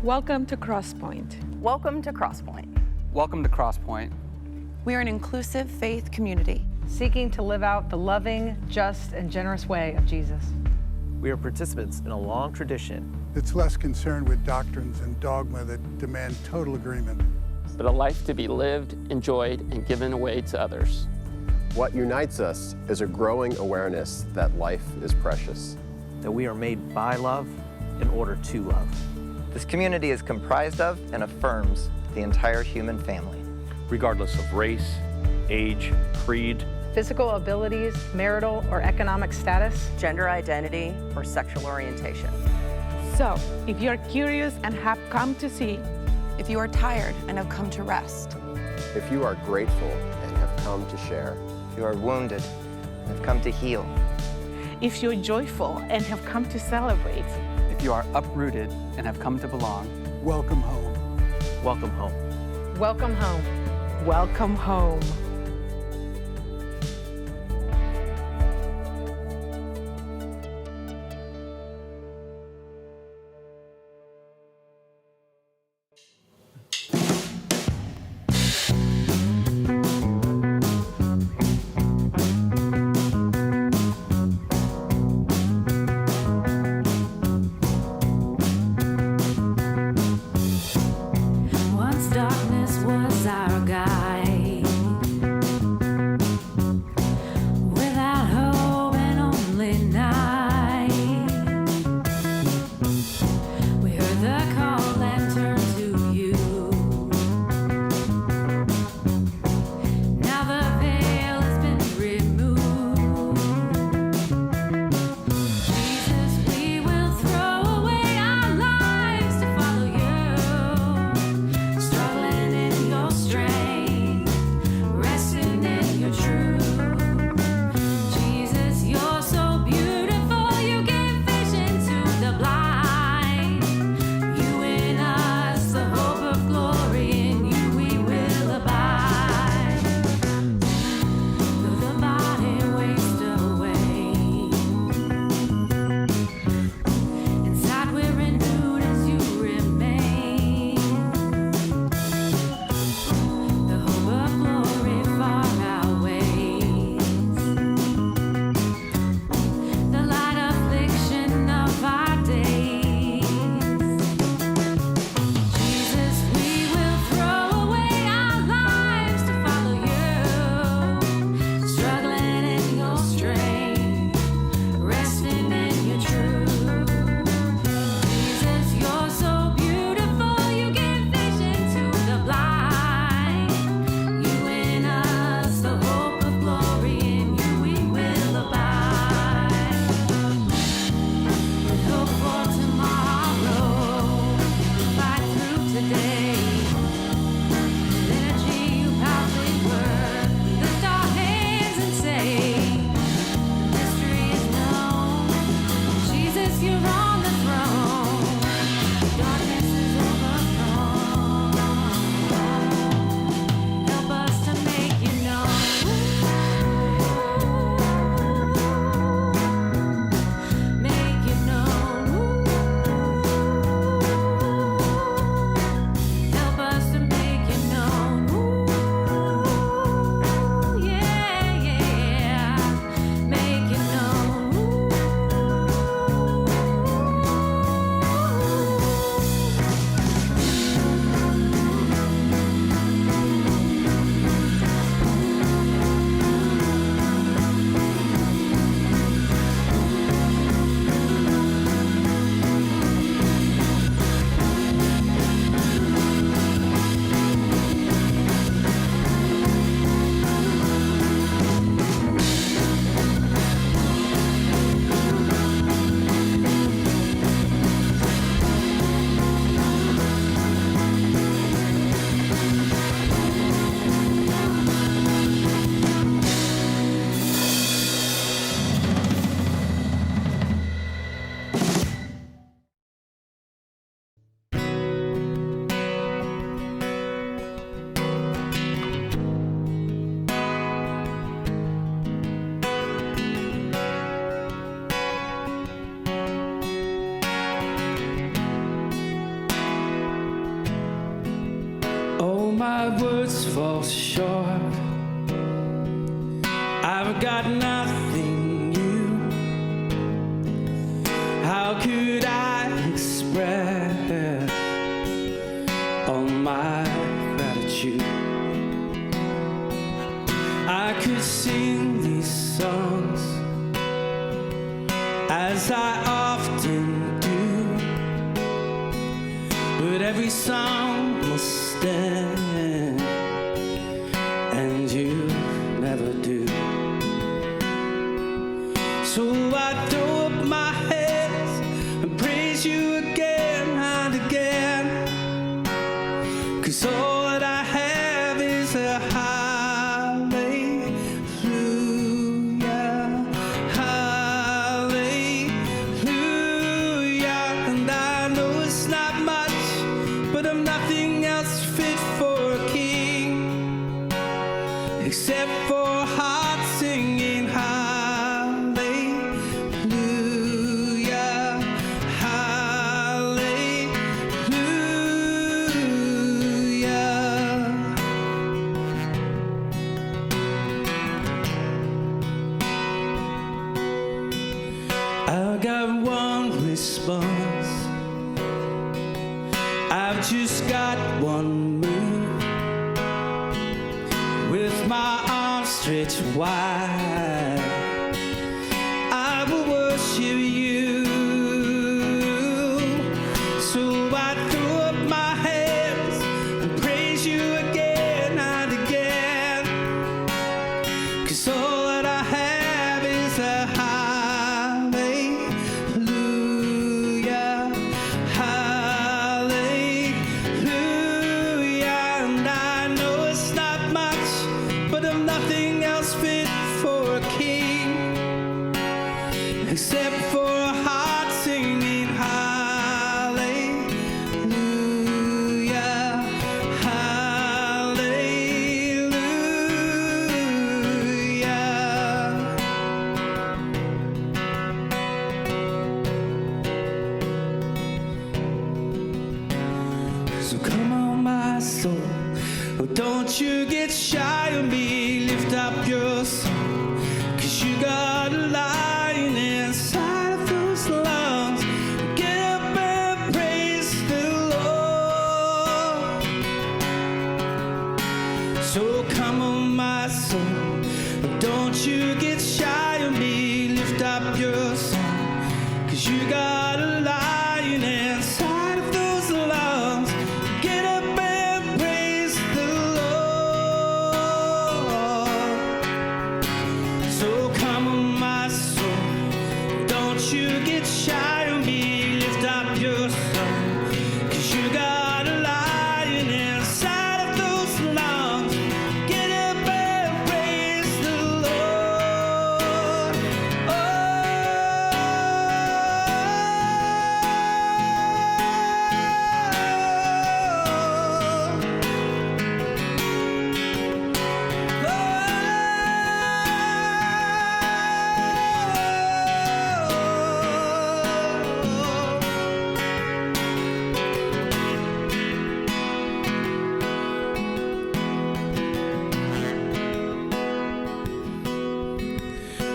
Welcome to Crosspointe. Welcome to Crosspointe. Welcome to Crosspointe. We are an inclusive faith community seeking to live out the loving, just, and generous way of Jesus. We are participants in a long tradition that's less concerned with doctrines and dogma that demand total agreement, but a life to be lived, enjoyed, and given away to others. What unites us is a growing awareness that life is precious. that we are made by love in order to love. This community is comprised of and affirms the entire human family, regardless of race, age, creed, Physical abilities, marital or economic status, Gender identity, or sexual orientation. So, if you're curious and have come to see, if you are tired and have come to rest, If you are grateful and have come to share, if you are wounded and have come to heal, if you're joyful and have come to celebrate, If you are uprooted and have come to belong, welcome home. Welcome home. welcome home. welcome home. Once darkness was our guide, my words fall short. I've got nothing new. How could I express all my gratitude? I could sing these songs as I often do, but every song must stand, and you never do. So I throw up my hands and praise you again and again, 'cause all that I have is a hallelujah, hallelujah. And I know it's not much, but I'm nothing else fit for a king, except for a heart singing hallelujah, hallelujah. I've got one response, I've just got one move. With my arms stretched wide, I will worship you. So I throw up my hands and praise you again and again, 'cause all that I have is a hallelujah, hallelujah. And I know it's not much, but I'm nothing else fit for a king, except for a heart singing hallelujah, hallelujah. So come on, my soul, oh, don't you get shy of me. Lift up your song, 'cause you got a lion inside of those lungs. Get up and praise the Lord. So come on, my soul, oh, don't you get shy of me. Lift up your song, 'cause you got a lion inside of those lungs. Get up and praise the Lord. So come on, my soul, don't you get shy of me. Lift up your song, 'cause you got a lion inside of those lungs. Get up and praise the Lord.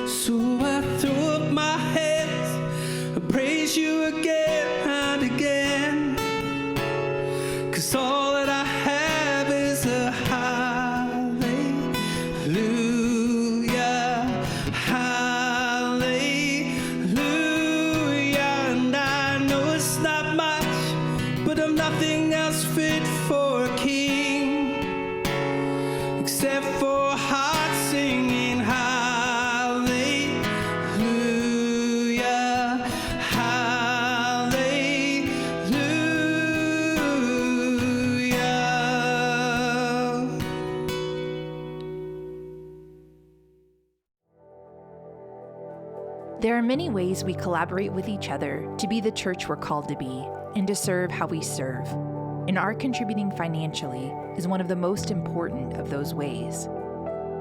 So I throw up my hands and praise you again and again, 'cause all that I have is a hallelujah, hallelujah. And I know it's not much, but I'm nothing else fit for a king, except for a heart singing hallelujah, hallelujah. There are many ways we collaborate with each other to be the church we're called to be and to serve how we serve. And our contributing financially is one of the most important of those ways.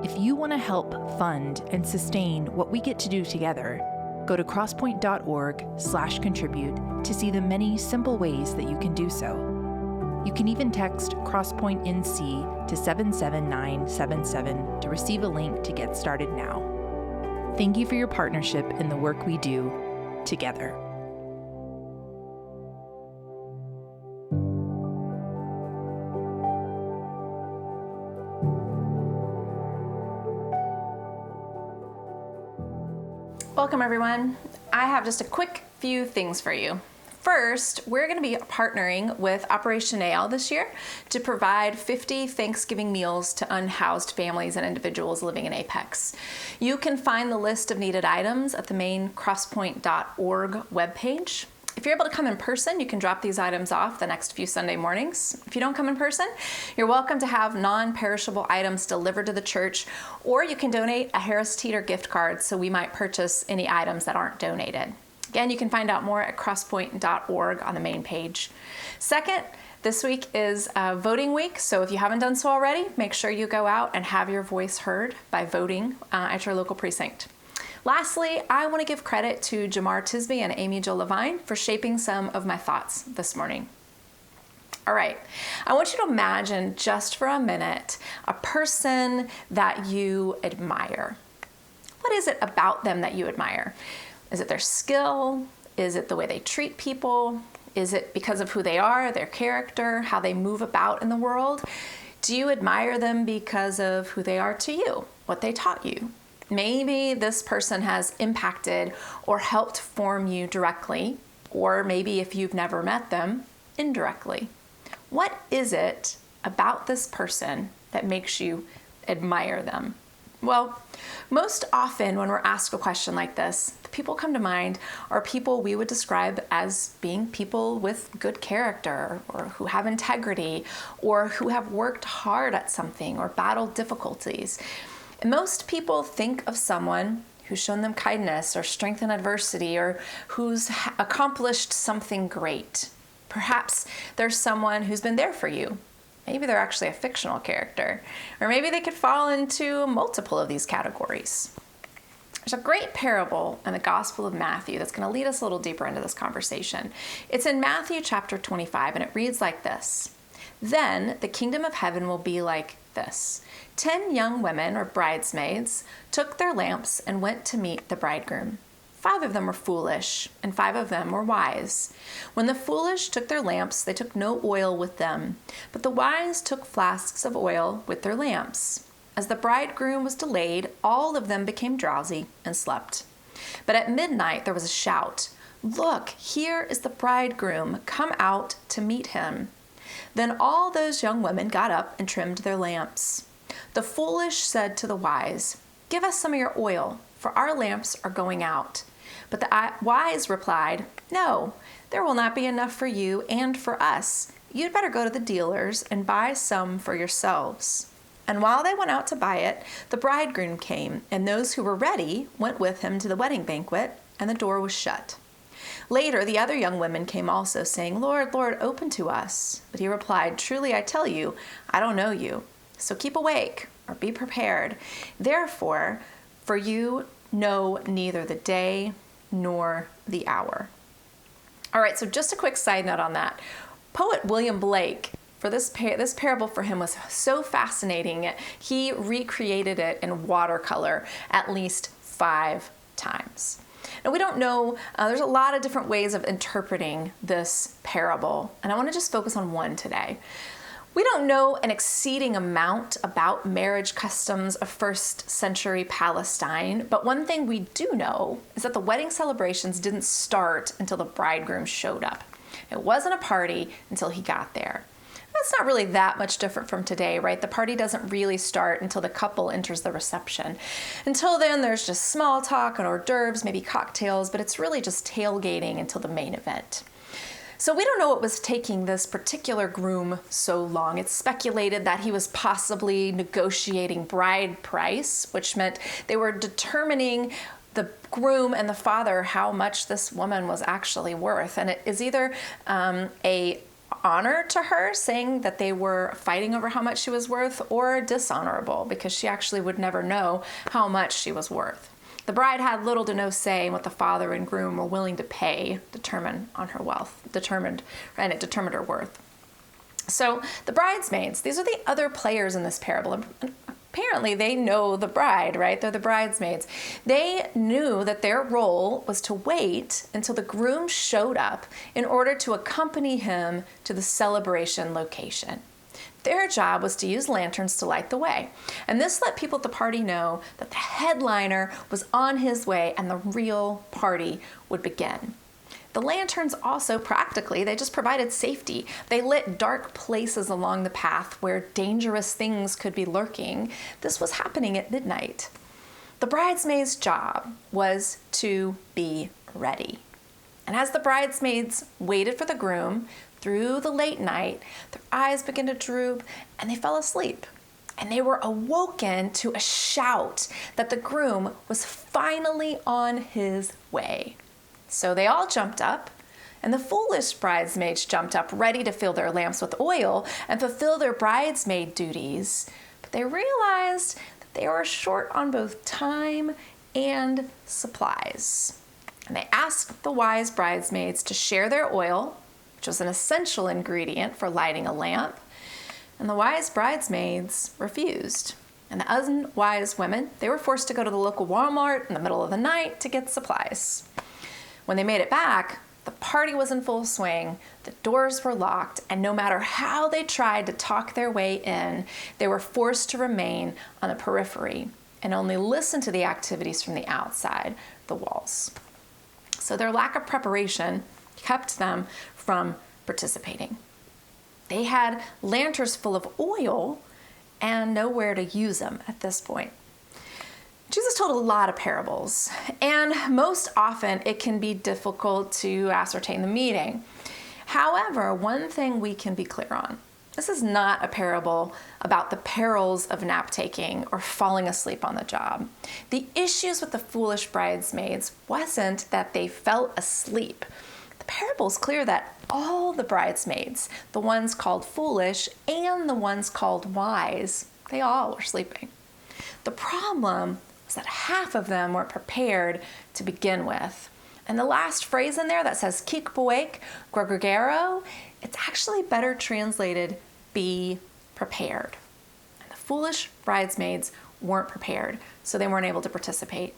If you want to help fund and sustain what we get to do together, go to crosspoint.org/contribute to see the many simple ways that you can do so. You can even text Crosspointe NC to 77977 to receive a link to get started now. Thank you for your partnership in the work we do together. Welcome, everyone. I have just a quick few things for you. First, we're going to be partnering with Operation AL this year to provide 50 Thanksgiving meals to unhoused families and individuals living in Apex. You can find the list of needed items at the main crosspoint.org webpage. If you're able to come in person, you can drop these items off the next few Sunday mornings. If you don't come in person, you're welcome to have non-perishable items delivered to the church, or you can donate a Harris Teeter gift card so we might purchase any items that aren't donated. Again, you can find out more at crosspoint.org on the main page. Second, this week is voting week, so if you haven't done so already, make sure you go out and have your voice heard by voting at your local precinct. Lastly, I want to give credit to Jamar Tisby and Amy Jo Levine for shaping some of my thoughts this morning. All right, I want you to imagine just for a minute a person that you admire. What is it about them that you admire? Is it their skill? Is it the way they treat people? Is it because of who they are, their character, how they move about in the world? Do you admire them because of who they are to you, what they taught you? Maybe this person has impacted or helped form you directly, or maybe if you've never met them, indirectly. What is it about this person that makes you admire them? Well, most often when we're asked a question like this, the people come to mind are people we would describe as being people with good character, or who have integrity, or who have worked hard at something or battled difficulties. And most people think of someone who's shown them kindness or strength in adversity, or who's accomplished something great. Perhaps there's someone who's been there for you. Maybe they're actually a fictional character, or maybe they could fall into multiple of these categories. There's a great parable in the Gospel of Matthew that's going to lead us a little deeper into this conversation. It's in Matthew chapter 25, and it reads like this. Then the kingdom of heaven will be like this. 10 young women, or bridesmaids, took their lamps and went to meet the bridegroom. 5 of them were foolish, and 5 of them were wise. When the foolish took their lamps, they took no oil with them, but the wise took flasks of oil with their lamps. As the bridegroom was delayed, all of them became drowsy and slept. But at midnight there was a shout, "Look, here is the bridegroom, come out to meet him." Then all those young women got up and trimmed their lamps. The foolish said to the wise, "Give us some of your oil, for our lamps are going out." But the wise replied, "No, there will not be enough for you and for us. You'd better go to the dealers and buy some for yourselves." And while they went out to buy it, the bridegroom came, and those who were ready went with him to the wedding banquet, and the door was shut. Later, the other young women came also, saying, "Lord, Lord, open to us." But he replied, "Truly I tell you, I don't know you. So keep awake, or be prepared. Therefore, for you know neither the day nor the hour." All right, so just a quick side note on that. Poet William Blake, for this parable for him was so fascinating, he recreated it in watercolor at least 5 times. Now, we don't know, there's a lot of different ways of interpreting this parable, and I want to just focus on one today. We don't know an exceeding amount about marriage customs of first century Palestine, but one thing we do know is that the wedding celebrations didn't start until the bridegroom showed up. It wasn't a party until he got there. That's not really that much different from today, right? The party doesn't really start until the couple enters the reception. Until then, there's just small talk and hors d'oeuvres, maybe cocktails, but it's really just tailgating until the main event. So we don't know what was taking this particular groom so long. It's speculated that he was possibly negotiating bride price, which meant they were determining, the groom and the father, how much this woman was actually worth. And it is either a honor to her, saying that they were fighting over how much she was worth, or dishonorable because she actually would never know how much she was worth. The bride had little to no say in what the father and groom were willing to pay, determined her worth. So the bridesmaids, these are the other players in this parable. And apparently they know the bride, right? They're the bridesmaids. They knew that their role was to wait until the groom showed up in order to accompany him to the celebration location. Their job was to use lanterns to light the way. And this let people at the party know that the headliner was on his way and the real party would begin. The lanterns also, practically, they just provided safety. They lit dark places along the path where dangerous things could be lurking. This was happening at midnight. The bridesmaids' job was to be ready. And as the bridesmaids waited for the groom through the late night, their eyes began to droop and they fell asleep. And they were awoken to a shout that the groom was finally on his way. So they all jumped up, and the foolish bridesmaids jumped up, ready to fill their lamps with oil and fulfill their bridesmaid duties. But they realized that they were short on both time and supplies. And they asked the wise bridesmaids to share their oil, which was an essential ingredient for lighting a lamp. And the wise bridesmaids refused. And the unwise women, they were forced to go to the local Walmart in the middle of the night to get supplies. When they made it back, the party was in full swing, the doors were locked, and no matter how they tried to talk their way in, they were forced to remain on the periphery and only listen to the activities from the outside the walls. So their lack of preparation kept them from participating. They had lanterns full of oil and nowhere to use them at this point. Jesus told a lot of parables, and most often it can be difficult to ascertain the meaning. However, one thing we can be clear on, this is not a parable about the perils of nap taking or falling asleep on the job. The issues with the foolish bridesmaids wasn't that they fell asleep. The parable is clear that all the bridesmaids, the ones called foolish and the ones called wise, they all were sleeping. The problem was that half of them weren't prepared to begin with. And the last phrase in there that says keep awake, gregorgero, it's actually better translated be prepared. And the foolish bridesmaids weren't prepared, so they weren't able to participate.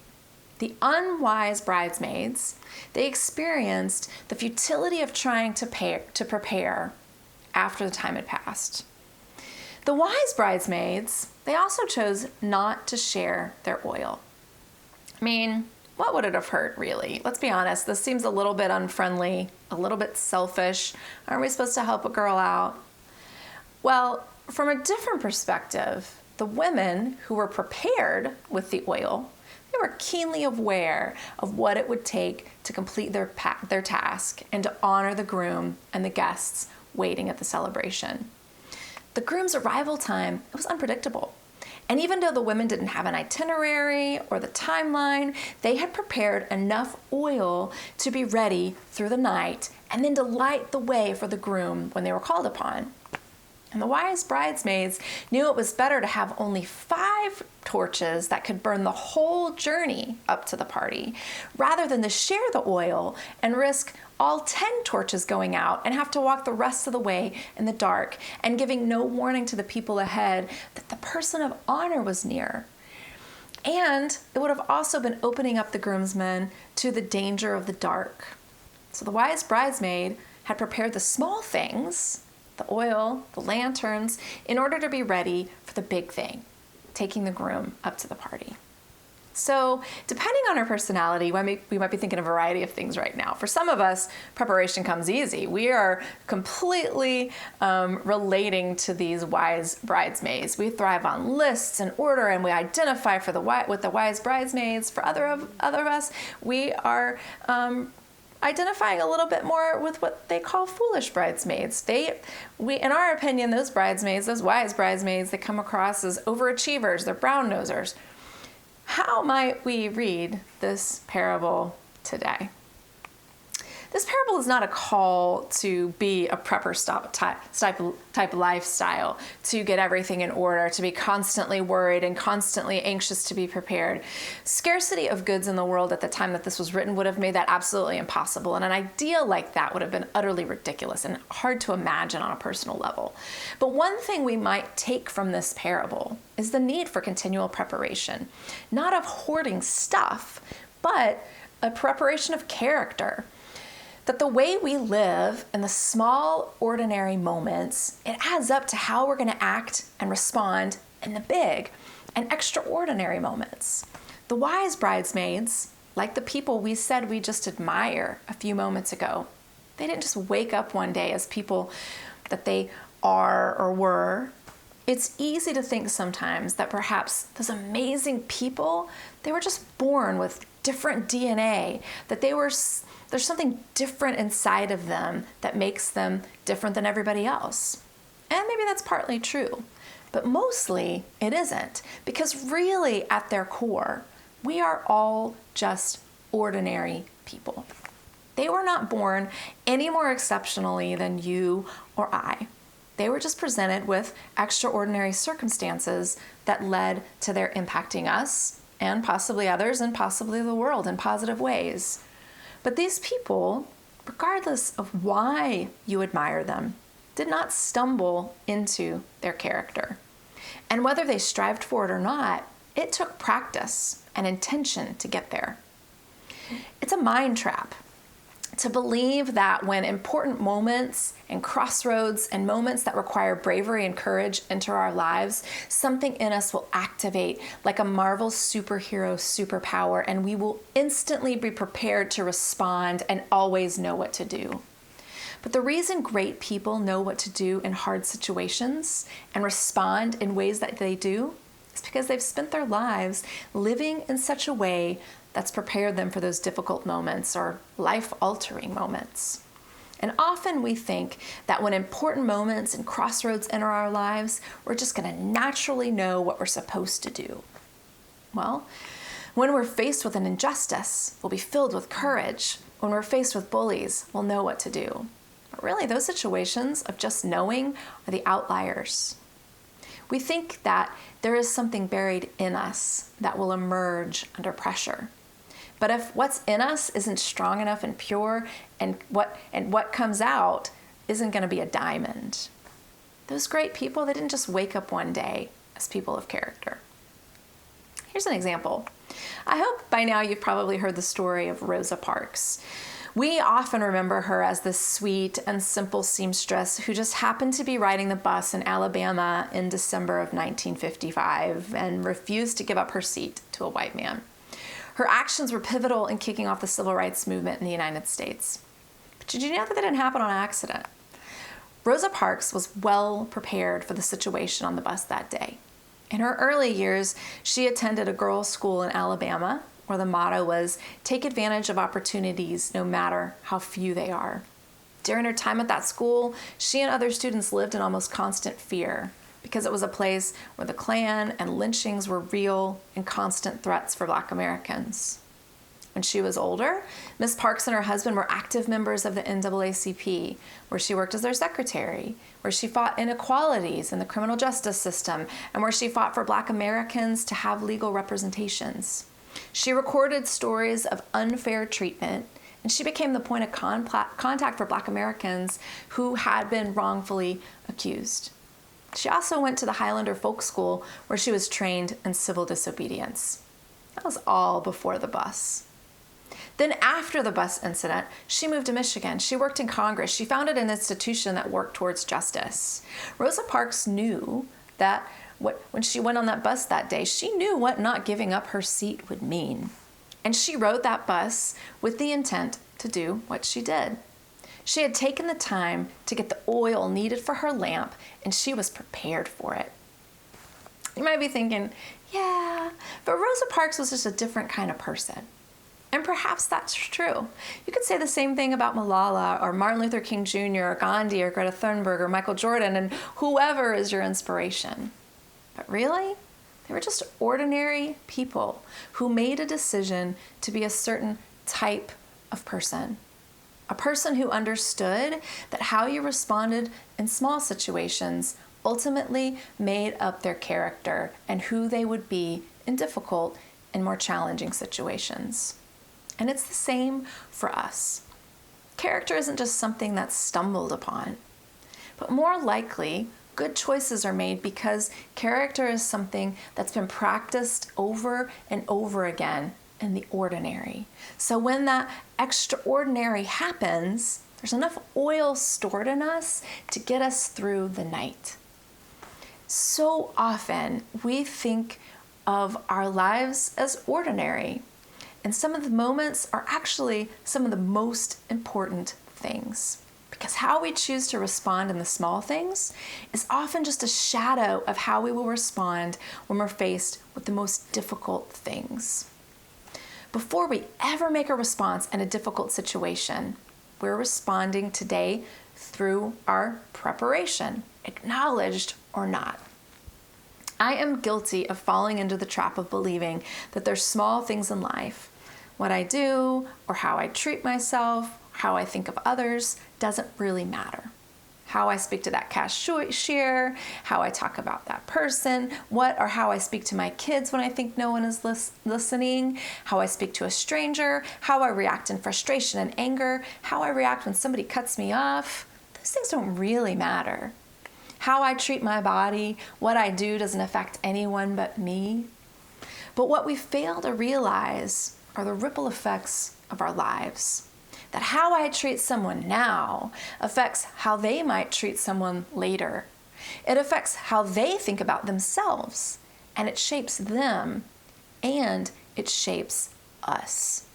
The unwise bridesmaids, they experienced the futility of trying to prepare after the time had passed. The wise bridesmaids, they also chose not to share their oil. I mean, what would it have hurt, really? Let's be honest, this seems a little bit unfriendly, a little bit selfish. Aren't we supposed to help a girl out? Well, from a different perspective, the women who were prepared with the oil, they were keenly aware of what it would take to complete their task and to honor the groom and the guests waiting at the celebration. The groom's arrival time, it was unpredictable. And even though the women didn't have an itinerary or the timeline, they had prepared enough oil to be ready through the night and then to light the way for the groom when they were called upon. And the wise bridesmaids knew it was better to have only 5 torches that could burn the whole journey up to the party, rather than to share the oil and risk all 10 torches going out and have to walk the rest of the way in the dark and giving no warning to the people ahead that the person of honor was near. And it would have also been opening up the groomsmen to the danger of the dark. So the wise bridesmaid had prepared the small things, the oil, the lanterns, in order to be ready for the big thing, taking the groom up to the party. So depending on our personality, we might be thinking a variety of things right now. For some of us, preparation comes easy. We are completely relating to these wise bridesmaids. We thrive on lists and order, and we identify with the wise bridesmaids. For other of us, we are identifying a little bit more with what they call foolish bridesmaids. In our opinion, those wise bridesmaids, they come across as overachievers. They're brown nosers. How might we read this parable today? This parable is not a call to be a prepper type lifestyle, to get everything in order, to be constantly worried and constantly anxious to be prepared. Scarcity of goods in the world at the time that this was written would have made that absolutely impossible, and an idea like that would have been utterly ridiculous and hard to imagine on a personal level. But one thing we might take from this parable is the need for continual preparation, not of hoarding stuff, but a preparation of character. That the way we live in the small, ordinary moments, it adds up to how we're going to act and respond in the big and extraordinary moments. The wise bridesmaids, like the people we said we just admire a few moments ago, they didn't just wake up one day as people that they are or were. It's easy to think sometimes that perhaps those amazing people, they were just born with different DNA, that there's something different inside of them that makes them different than everybody else. And maybe that's partly true, but mostly it isn't, because really at their core, we are all just ordinary people. They were not born any more exceptionally than you or I. They were just presented with extraordinary circumstances that led to their impacting us and possibly others and possibly the world in positive ways. But these people, regardless of why you admire them, did not stumble into their character. And whether they strived for it or not, it took practice and intention to get there. It's a mind trap to believe that when important moments and crossroads and moments that require bravery and courage enter our lives, something in us will activate like a Marvel superhero superpower, and we will instantly be prepared to respond and always know what to do. But the reason great people know what to do in hard situations and respond in ways that they do is because they've spent their lives living in such a way that's prepared them for those difficult moments or life-altering moments. And often we think that when important moments and crossroads enter our lives, we're just going to naturally know what we're supposed to do. Well, when we're faced with an injustice, we'll be filled with courage. When we're faced with bullies, we'll know what to do. But really, those situations of just knowing are the outliers. We think that there is something buried in us that will emerge under pressure. But if what's in us isn't strong enough and pure, and what comes out isn't going to be a diamond. Those great people, they didn't just wake up one day as people of character. Here's an example. I hope by now you've probably heard the story of Rosa Parks. We often remember her as this sweet and simple seamstress who just happened to be riding the bus in Alabama in December of 1955 and refused to give up her seat to a white man. Her actions were pivotal in kicking off the civil rights movement in the United States. But did you know that didn't happen on accident? Rosa Parks was well prepared for the situation on the bus that day. In her early years, she attended a girls' school in Alabama, where the motto was, "Take advantage of opportunities no matter how few they are." During her time at that school, she and other students lived in almost constant fear, because it was a place where the Klan and lynchings were real and constant threats for Black Americans. When she was older, Miss Parks and her husband were active members of the NAACP, where she worked as their secretary, where she fought inequalities in the criminal justice system, and where she fought for Black Americans to have legal representations. She recorded stories of unfair treatment, and she became the point of contact for Black Americans who had been wrongfully accused. She also went to the Highlander Folk School, where she was trained in civil disobedience. That was all before the bus. Then after the bus incident, she moved to Michigan. She worked in Congress. She founded an institution that worked towards justice. Rosa Parks knew that when she went on that bus that day, she knew what not giving up her seat would mean. And she rode that bus with the intent to do what she did. She had taken the time to get the oil needed for her lamp, and she was prepared for it. You might be thinking, yeah, but Rosa Parks was just a different kind of person. And perhaps that's true. You could say the same thing about Malala or Martin Luther King Jr. or Gandhi or Greta Thunberg or Michael Jordan and whoever is your inspiration. But really, they were just ordinary people who made a decision to be a certain type of person. A person who understood that how you responded in small situations ultimately made up their character and who they would be in difficult and more challenging situations. And it's the same for us. Character isn't just something that's stumbled upon, but more likely, good choices are made because character is something that's been practiced over and over again in the ordinary. So when that extraordinary happens, there's enough oil stored in us to get us through the night. So often we think of our lives as ordinary, and some of the moments are actually some of the most important things. Because how we choose to respond in the small things is often just a shadow of how we will respond when we're faced with the most difficult things. Before we ever make a response in a difficult situation, we're responding today through our preparation, acknowledged or not. I am guilty of falling into the trap of believing that there's small things in life. What I do or how I treat myself, how I think of others, doesn't really matter. How I speak to that cashier, how I talk about that person, what or how I speak to my kids when I think no one is listening, how I speak to a stranger, how I react in frustration and anger, how I react when somebody cuts me off. Those things don't really matter. How I treat my body, what I do doesn't affect anyone but me. But what we fail to realize are the ripple effects of our lives. That how I treat someone now affects how they might treat someone later. It affects how they think about themselves, and it shapes them, and it shapes us.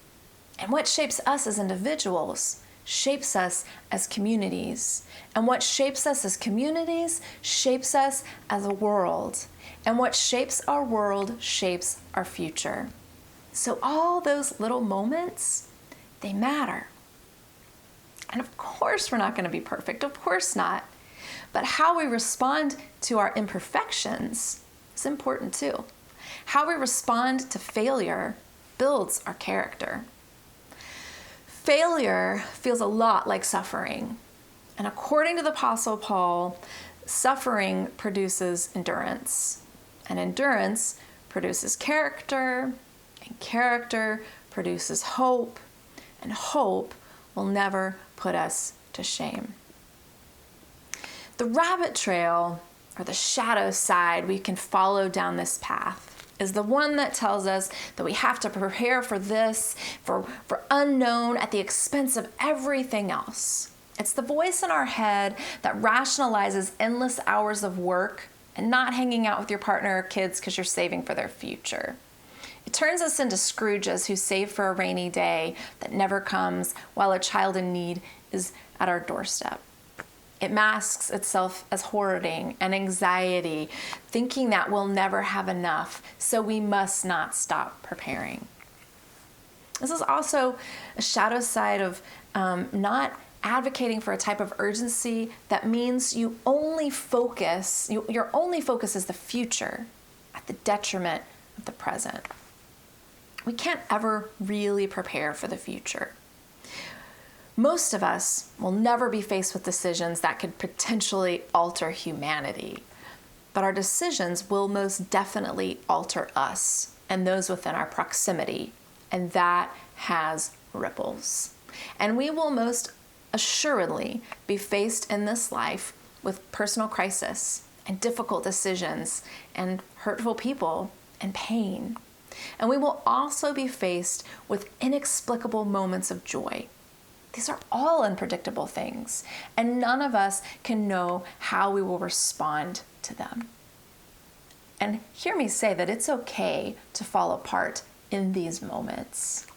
And what shapes us as individuals shapes us as communities. And what shapes us as communities shapes us as a world. And what shapes our world shapes our future. So all those little moments, they matter. And of course we're not going to be perfect, of course not. But how we respond to our imperfections is important too. How we respond to failure builds our character. Failure feels a lot like suffering. And according to the Apostle Paul, suffering produces endurance. And endurance produces character, and character produces hope, and hope will never put us to shame. The rabbit trail, or the shadow side we can follow down this path, is the one that tells us that we have to prepare for this, for unknown at the expense of everything else. It's the voice in our head that rationalizes endless hours of work and not hanging out with your partner or kids because you're saving for their future. It turns us into Scrooges who save for a rainy day that never comes while a child in need is at our doorstep. It masks itself as hoarding and anxiety, thinking that we'll never have enough, so we must not stop preparing. This is also a shadow side of not advocating for a type of urgency that means your only focus is the future at the detriment of the present. We can't ever really prepare for the future. Most of us will never be faced with decisions that could potentially alter humanity, but our decisions will most definitely alter us and those within our proximity, and that has ripples. And we will most assuredly be faced in this life with personal crisis and difficult decisions and hurtful people and pain. And we will also be faced with inexplicable moments of joy. These are all unpredictable things, and none of us can know how we will respond to them. And hear me say that it's okay to fall apart in these moments.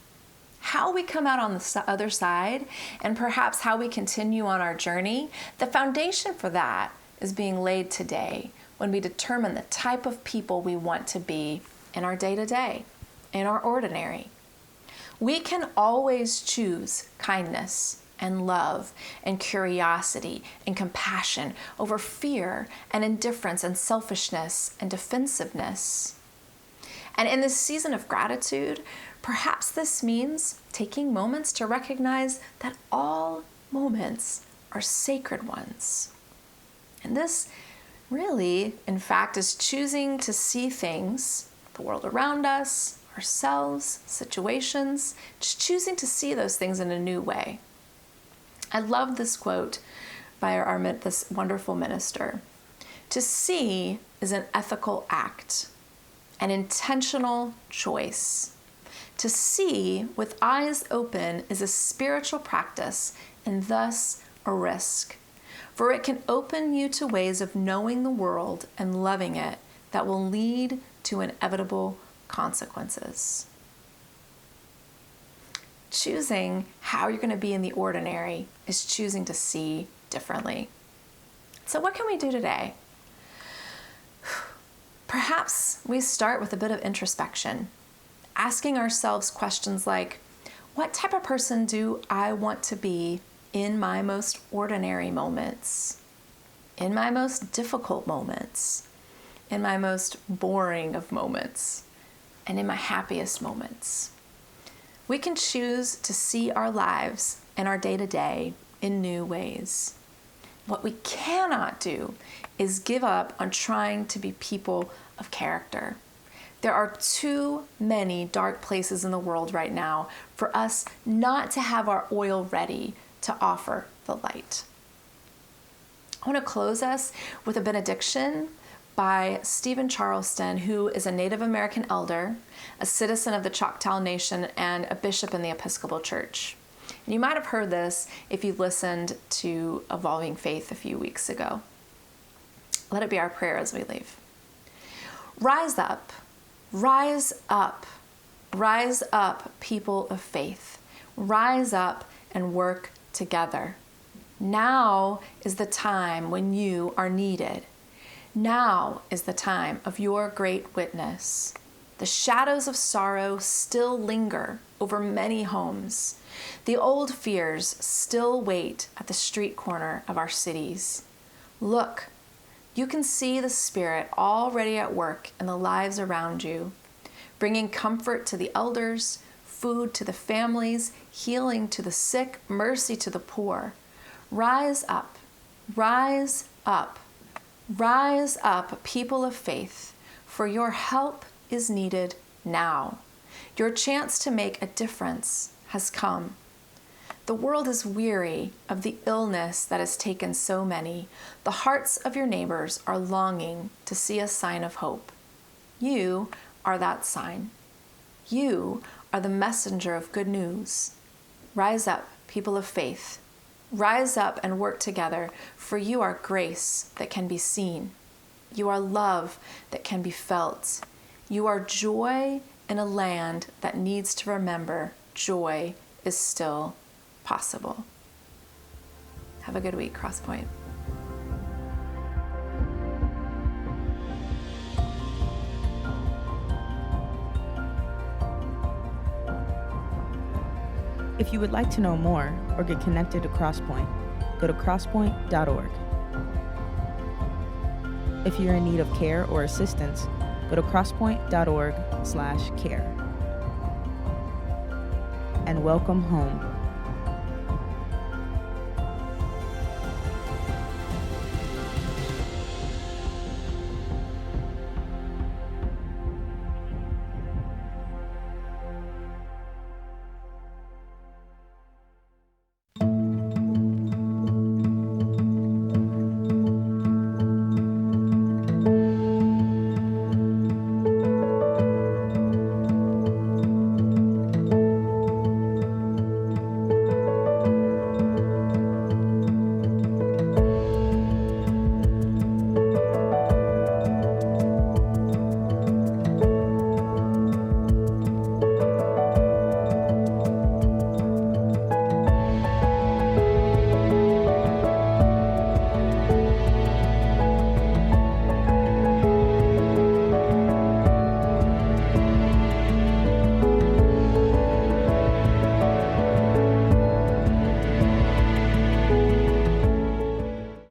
How we come out on the other side, and perhaps how we continue on our journey, the foundation for that is being laid today when we determine the type of people we want to be in our day-to-day, in our ordinary. We can always choose kindness and love and curiosity and compassion over fear and indifference and selfishness and defensiveness. And in this season of gratitude, perhaps this means taking moments to recognize that all moments are sacred ones. And this really, in fact, is choosing to see things, the world around us, ourselves, situations, just choosing to see those things in a new way. I love this quote by this wonderful minister. To see is an ethical act, an intentional choice. To see with eyes open is a spiritual practice and thus a risk, for it can open you to ways of knowing the world and loving it that will lead to inevitable consequences. Choosing how you're going to be in the ordinary is choosing to see differently. So what can we do today? Perhaps we start with a bit of introspection, asking ourselves questions like, what type of person do I want to be in my most ordinary moments, in my most difficult moments, in my most boring of moments, and in my happiest moments? We can choose to see our lives and our day-to-day in new ways. What we cannot do is give up on trying to be people of character. There are too many dark places in the world right now for us not to have our oil ready to offer the light. I want to close us with a benediction by Stephen Charleston, who is a Native American elder, a citizen of the Choctaw Nation, and a bishop in the Episcopal Church. And you might have heard this if you listened to Evolving Faith a few weeks ago. Let it be our prayer as we leave. Rise up, rise up, rise up, people of faith. Rise up and work together. Now is the time when you are needed. Now is the time of your great witness. The shadows of sorrow still linger over many homes. The old fears still wait at the street corner of our cities. Look, you can see the Spirit already at work in the lives around you, bringing comfort to the elders, food to the families, healing to the sick, mercy to the poor. Rise up, rise up, rise up, people of faith, for your help is needed now. Your chance to make a difference has come. The world is weary of the illness that has taken so many. The hearts of your neighbors are longing to see a sign of hope. You are that sign. You are the messenger of good news. Rise up, people of faith. Rise up and work together, for you are grace that can be seen. You are love that can be felt. You are joy in a land that needs to remember joy is still possible. Have a good week, Crosspointe. If you would like to know more or get connected to Crosspointe, go to crosspoint.org. If you're in need of care or assistance, go to crosspoint.org/care. And welcome home.